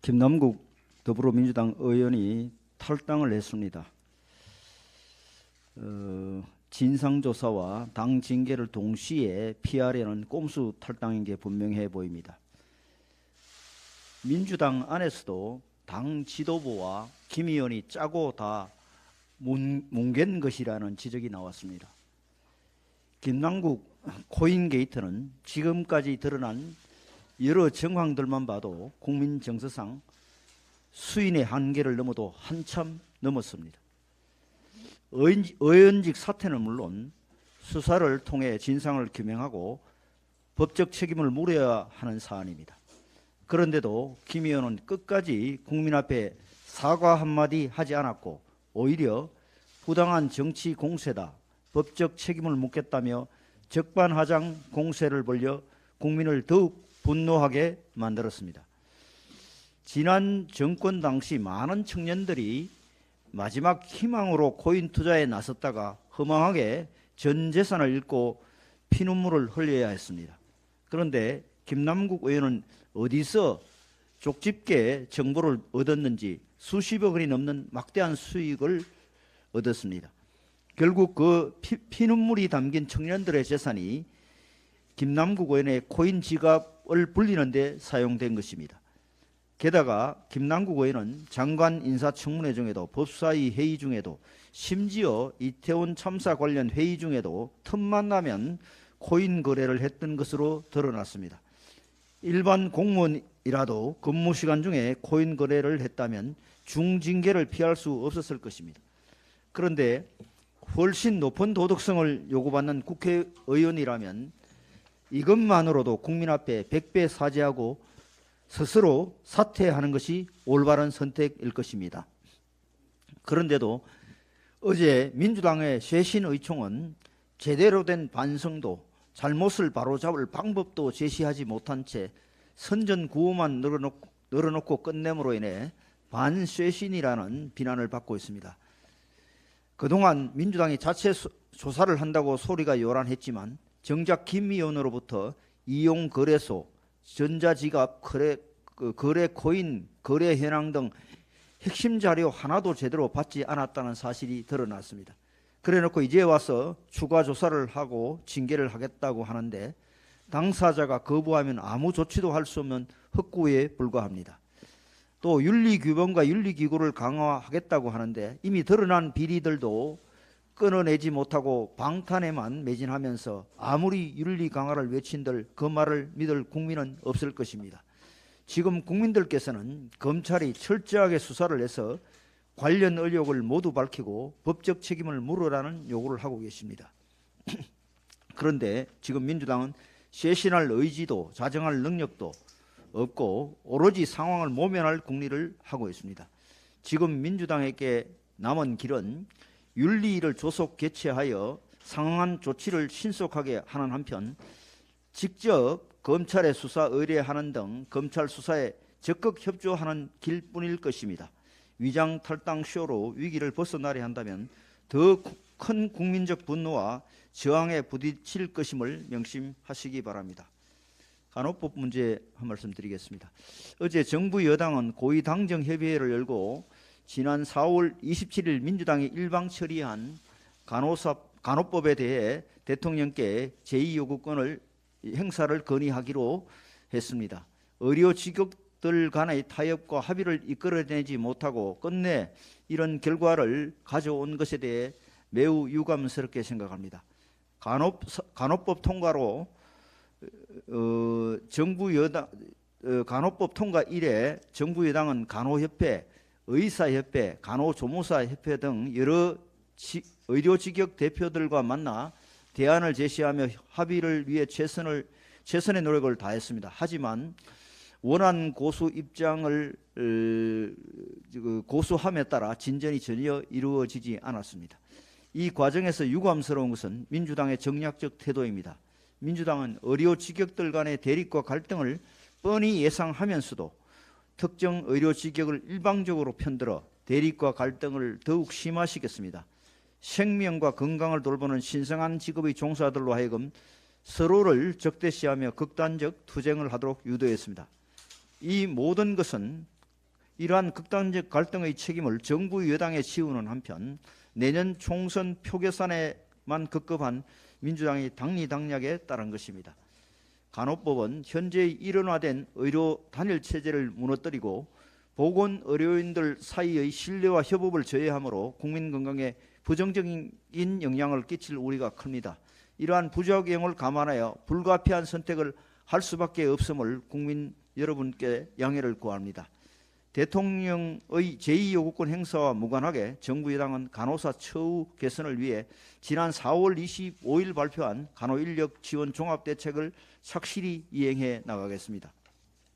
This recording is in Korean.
김남국 더불어민주당 의원이 탈당을 했습니다. 진상조사와 당 징계를 동시에 피하려는 꼼수 탈당인 게 분명해 보입니다. 민주당 안에서도 당 지도부와 김 의원이 짜고 다 뭉갠 것이라는 지적이 나왔습니다. 김남국 코인 게이트는 지금까지 드러난 여러 정황들만 봐도 국민 정서상 수인의 한계를 넘어도 한참 넘었습니다. 의원직 사퇴는 물론 수사를 통해 진상을 규명하고 법적 책임을 물어야 하는 사안입니다. 그런데도 김 의원은 끝까지 국민 앞에 사과 한마디 하지 않았고 오히려 부당한 정치 공세다, 법적 책임을 묻겠다며 적반하장 공세를 벌여 국민을 더욱 분노하게 만들었습니다. 지난 정권 당시 많은 청년들이 마지막 희망으로 코인 투자에 나섰다가 허망하게 전 재산을 잃고 피눈물을 흘려야 했습니다. 그런데 김남국 의원은 어디서 족집게 정보를 얻었는지 수십억 원이 넘는 막대한 수익을 얻었습니다. 결국 그 피눈물이 담긴 청년들의 재산이 김남국 의원의 코인 지갑을 불리는 데 사용된 것입니다. 게다가 김남국 의원은 장관 인사청문회 중에도 법사위 회의 중에도 심지어 이태원 참사 관련 회의 중에도 틈만 나면 코인 거래를 했던 것으로 드러났습니다. 일반 공무원이라도 근무 시간 중에 코인 거래를 했다면 중징계를 피할 수 없었을 것입니다. 그런데 훨씬 높은 도덕성을 요구받는 국회의원이라면 이것만으로도 국민 앞에 백배 사죄하고 스스로 사퇴하는 것이 올바른 선택일 것입니다. 그런데도 어제 민주당의 쇄신의총은 제대로 된 반성도 잘못을 바로잡을 방법도 제시하지 못한 채 선전구호만 늘어놓고 끝냄으로 인해 반쇄신이라는 비난을 받고 있습니다. 그동안 민주당이 자체 조사를 한다고 소리가 요란했지만 정작 김 의원으로부터 이용거래소, 전자지갑, 거래 코인, 거래 현황 등 핵심 자료 하나도 제대로 받지 않았다는 사실이 드러났습니다. 그래놓고 이제 와서 추가 조사를 하고 징계를 하겠다고 하는데 당사자가 거부하면 아무 조치도 할 수 없는 헛구에 불과합니다. 또 윤리규범과 윤리기구를 강화하겠다고 하는데 이미 드러난 비리들도 끊어내지 못하고 방탄에만 매진하면서 아무리 윤리 강화를 외친들 그 말을 믿을 국민은 없을 것입니다. 지금 국민들께서는 검찰이 철저하게 수사를 해서 관련 의혹을 모두 밝히고 법적 책임을 물으라는 요구를 하고 계십니다. 그런데 지금 민주당은 쇄신할 의지도 자정할 능력도 없고 오로지 상황을 모면할 궁리를 하고 있습니다. 지금 민주당에게 남은 길은 윤리위를 조속 개최하여 상응한 조치를 신속하게 하는 한편 직접 검찰에 수사 의뢰하는 등 검찰 수사에 적극 협조하는 길뿐일 것입니다. 위장 탈당 쇼로 위기를 벗어나려 한다면 더 큰 국민적 분노와 저항에 부딪힐 것임을 명심하시기 바랍니다. 간호법 문제 한 말씀 드리겠습니다. 어제 정부 여당은 고위당정협의회를 열고 지난 4월 27일 민주당이 일방 처리한 간호법에 대해 대통령께 제2요구권을 행사를 건의하기로 했습니다. 의료 직역들 간의 타협과 합의를 이끌어내지 못하고 끝내 이런 결과를 가져온 것에 대해 매우 유감스럽게 생각합니다. 간호법 통과로 간호법 통과 이래 정부 여당은 간호협회, 의사협회, 간호조무사협회 등 여러 의료직역 대표들과 만나 대안을 제시하며 합의를 위해 최선의 노력을 다했습니다. 하지만 원안 고수 입장을 고수함에 따라 진전이 전혀 이루어지지 않았습니다. 이 과정에서 유감스러운 것은 민주당의 정략적 태도입니다. 민주당은 의료 직역들 간의 대립과 갈등을 뻔히 예상하면서도 특정 의료 직역을 일방적으로 편들어 대립과 갈등을 더욱 심화시켰습니다. 생명과 건강을 돌보는 신성한 직업의 종사들로 하여금 서로를 적대시하며 극단적 투쟁을 하도록 유도했습니다. 이 모든 것은 이러한 극단적 갈등의 책임을 정부 여당에 지우는 한편 내년 총선 표결산에만 급급한 민주당의 당리당략에 따른 것입니다. 간호법은 현재 일원화된 의료 단일 체제를 무너뜨리고 보건 의료인들 사이의 신뢰와 협업을 저해하므로 국민 건강에 부정적인 영향을 끼칠 우려가 큽니다. 이러한 부작용을 감안하여 불가피한 선택을 할 수밖에 없음을 국민 여러분께 양해를 구합니다. 대통령의 제2요구권 행사와 무관하게 정부 여당은 간호사 처우 개선을 위해 지난 4월 25일 발표한 간호인력 지원 종합대책을 착실히 이행해 나가겠습니다.